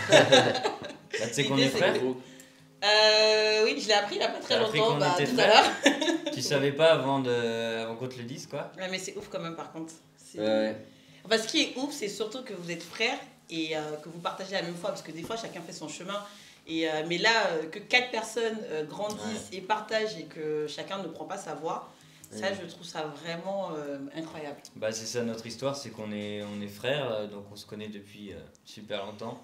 Bah, tu sais qu'on est frères. Oui, je l'ai appris il n'y a pas très T'as appris longtemps, qu'on bah, était tout à l'heure. Tu savais pas avant qu'on te le dise, quoi. Ouais, mais c'est ouf quand même, par contre. Ouais. Enfin, ce qui est ouf, c'est surtout que vous êtes frères et que vous partagez la même foi, parce que des fois, chacun fait son chemin. Mais là, que 4 personnes grandissent et partagent et que chacun ne prend pas sa voix, ça, je trouve ça vraiment incroyable. Bah, c'est ça notre histoire, c'est qu'on est frères, donc on se connaît depuis super longtemps.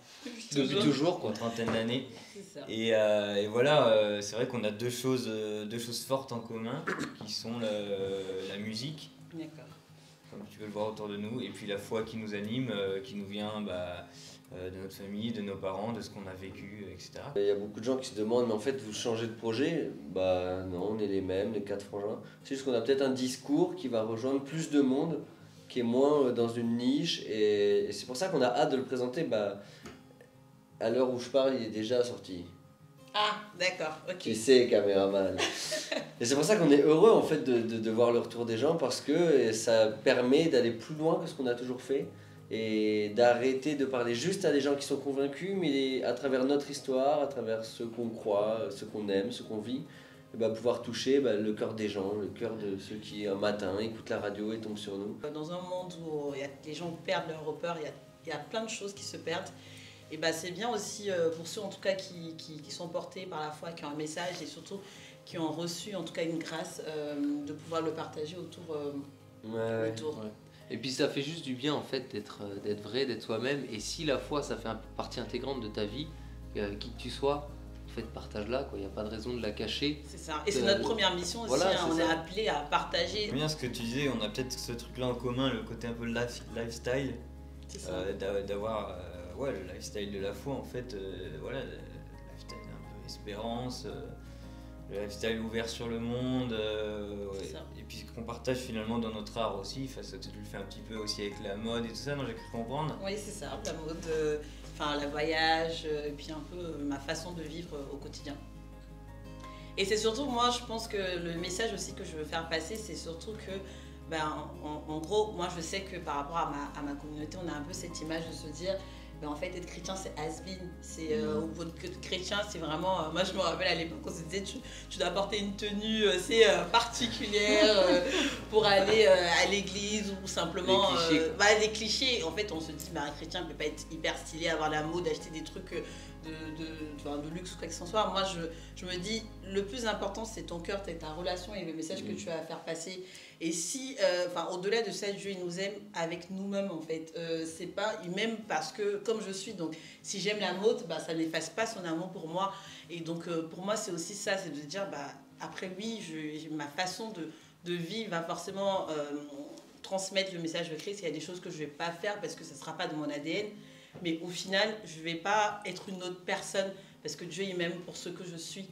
Depuis toujours, quoi. Une trentaine d'années. C'est ça. Et voilà, c'est vrai qu'on a deux choses fortes en commun, qui sont la musique, D'accord. comme tu peux le voir autour de nous, et puis la foi qui nous anime, qui nous vient de notre famille, de nos parents, de ce qu'on a vécu, etc. Il y a beaucoup de gens qui se demandent, mais en fait, vous changez de projet? Bah non, on est les mêmes, les 4 frangins. C'est juste qu'on a peut-être un discours qui va rejoindre plus de monde, qui est moins dans une niche, et c'est pour ça qu'on a hâte de le présenter. Bah, à l'heure où je parle, il est déjà sorti. Ah, d'accord, ok. Qui c'est, caméraman? Et c'est pour ça qu'on est heureux en fait de voir le retour des gens, parce que ça permet d'aller plus loin que ce qu'on a toujours fait et d'arrêter de parler juste à des gens qui sont convaincus, mais à travers notre histoire, à travers ce qu'on croit, ce qu'on aime, ce qu'on vit, et bah, pouvoir toucher le cœur des gens, le cœur de ceux qui un matin écoutent la radio et tombent sur nous. Dans un monde où les gens perdent leur repère, il y a plein de choses qui se perdent. Et bah, c'est bien aussi pour ceux en tout cas qui sont portés par la foi, qui ont un message et surtout qui ont reçu en tout cas une grâce de pouvoir le partager autour. Ouais. Et puis ça fait juste du bien en fait d'être vrai, d'être soi-même. Et si la foi ça fait partie intégrante de ta vie, qui que tu sois, en fait partage-la, quoi. Il n'y a pas de raison de la cacher. C'est ça. Et c'est notre première mission aussi, voilà, on est appelé à partager. Bien ce que tu disais, on a peut-être ce truc-là en commun, le côté un peu lifestyle, d'avoir le lifestyle de la foi en fait, le lifestyle un peu espérance, le lifestyle ouvert sur le monde, et puis qu'on partage finalement dans notre art aussi. Enfin, ça, tu le fais un petit peu aussi avec la mode et tout ça, non, j'ai cru comprendre. Oui, c'est ça, la mode, le voyage, et puis un peu ma façon de vivre au quotidien. Et c'est surtout, moi, je pense que le message aussi que je veux faire passer, c'est surtout que, en gros, moi, je sais que par rapport à ma communauté, on a un peu cette image de se dire, en fait, être chrétien, c'est has-been. Être chrétien, c'est vraiment... moi, je me rappelle à l'époque, on se disait, tu dois porter une tenue particulière pour aller à l'église ou simplement... des clichés. En fait, on se dit, un chrétien ne peut pas être hyper stylé, avoir la mode, acheter des trucs de luxe ou quoi que ce soit. Moi, je me dis, le plus important, c'est ton cœur, ta relation et le message que tu vas faire passer. Et si, au-delà de ça, Dieu il nous aime avec nous-mêmes en fait. C'est pas, il m'aime parce que comme je suis, donc si j'aime la mode, ça n'efface pas son amour pour moi. Et donc pour moi c'est aussi ça, c'est de dire après lui, ma façon de vivre va forcément transmettre le message de Christ. Il y a des choses que je vais pas faire parce que ça sera pas de mon ADN, mais au final je vais pas être une autre personne parce que Dieu il m'aime pour ce que je suis.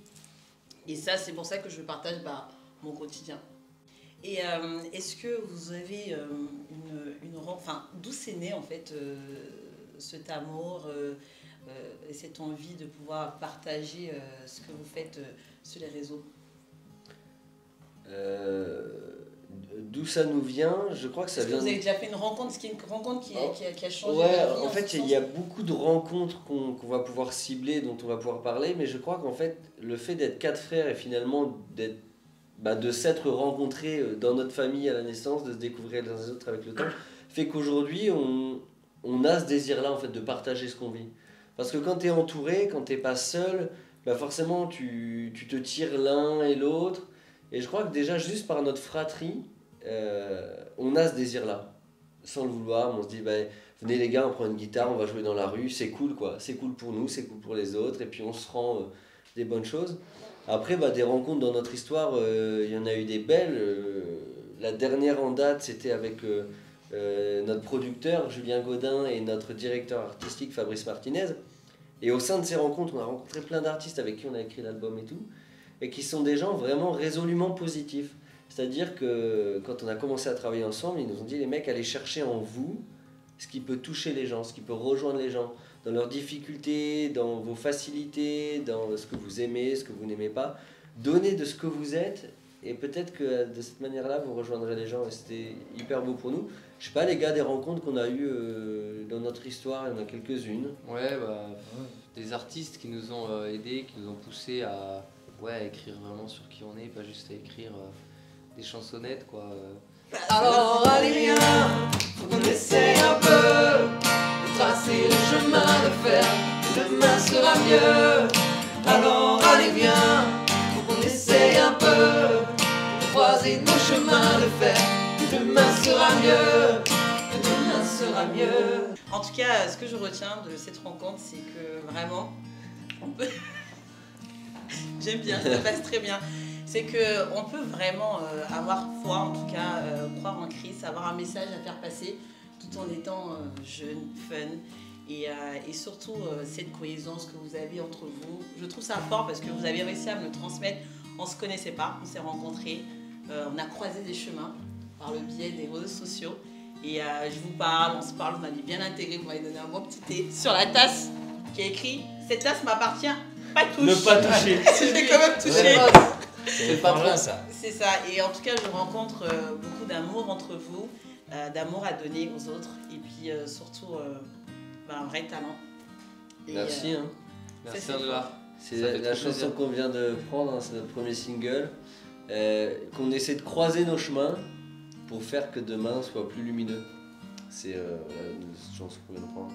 Et ça c'est pour ça que je partage mon quotidien. Et est-ce que vous avez d'où c'est né en fait cet amour et cette envie de pouvoir partager ce que vous faites sur les réseaux? D'où ça nous vient? Je crois que ça vient... Est-ce que vous avez déjà fait une rencontre? Est-ce qu'il y a une rencontre qui a changé ouais, la vie? En fait, il y a beaucoup de rencontres qu'on va pouvoir cibler, dont on va pouvoir parler, mais je crois qu'en fait, le fait d'être 4 frères et finalement de s'être rencontrés dans notre famille à la naissance, de se découvrir les uns les autres avec le temps, fait qu'aujourd'hui, on a ce désir-là en fait, de partager ce qu'on vit. Parce que quand tu es entouré, quand tu n'es pas seul, forcément, tu te tires l'un et l'autre. Et je crois que déjà, juste par notre fratrie, on a ce désir-là. Sans le vouloir, on se dit, venez les gars, on prend une guitare, on va jouer dans la rue, c'est cool quoi. C'est cool pour nous, c'est cool pour les autres, et puis on se rend des bonnes choses. Après, des rencontres dans notre histoire, il y en a eu des belles. La dernière en date, c'était avec notre producteur Julien Godin et notre directeur artistique Fabrice Martinez. Et au sein de ces rencontres, on a rencontré plein d'artistes avec qui on a écrit l'album et tout, et qui sont des gens vraiment résolument positifs. C'est-à-dire que quand on a commencé à travailler ensemble, ils nous ont dit, les mecs, allez chercher en vous ce qui peut toucher les gens, ce qui peut rejoindre les gens, dans leurs difficultés, dans vos facilités, dans ce que vous aimez, ce que vous n'aimez pas. Donnez de ce que vous êtes et peut-être que de cette manière-là, vous rejoindrez les gens et c'était hyper beau pour nous. Je sais pas les gars, des rencontres qu'on a eues dans notre histoire, il y en a quelques-unes. Ouais, bah, des artistes qui nous ont aidés, qui nous ont poussés à, à écrire vraiment sur qui on est, pas juste à écrire des chansonnettes, quoi. Alors allez viens, faut qu'on essaye un peu de tracer le chemin de fer, demain sera mieux. Alors allez viens, faut qu'on essaye un peu de croiser nos chemins de fer, demain sera mieux, demain sera mieux. En tout cas, ce que je retiens de cette rencontre, c'est que vraiment, on peut... J'aime bien, ça passe très bien. C'est qu'on peut vraiment avoir foi, en tout cas, croire en Christ, avoir un message à faire passer, tout en étant jeune, fun, et surtout cette cohésion que vous avez entre vous. Je trouve ça fort parce que vous avez réussi à me le transmettre. On ne se connaissait pas, on s'est rencontrés, on a croisé des chemins par le biais des réseaux sociaux. Et je vous parle, on se parle, vous m'avez bien intégré, vous m'avez donné un bon petit thé sur la tasse qui est écrit « Cette tasse m'appartient, pas touche ». Ne pas toucher. J'ai quand même touché. C'est pas loin ça. C'est ça. Et en tout cas, je rencontre beaucoup d'amour entre vous, d'amour à donner aux autres, et puis surtout un vrai talent. Et, Merci. Hein. Merci c'est Angela. C'est Ça fait la trop chanson plaisir. qu'on vient de prendre, hein, c'est notre premier single. Qu'on essaie de croiser nos chemins pour faire que demain soit plus lumineux. C'est cette chanson qu'on vient de prendre.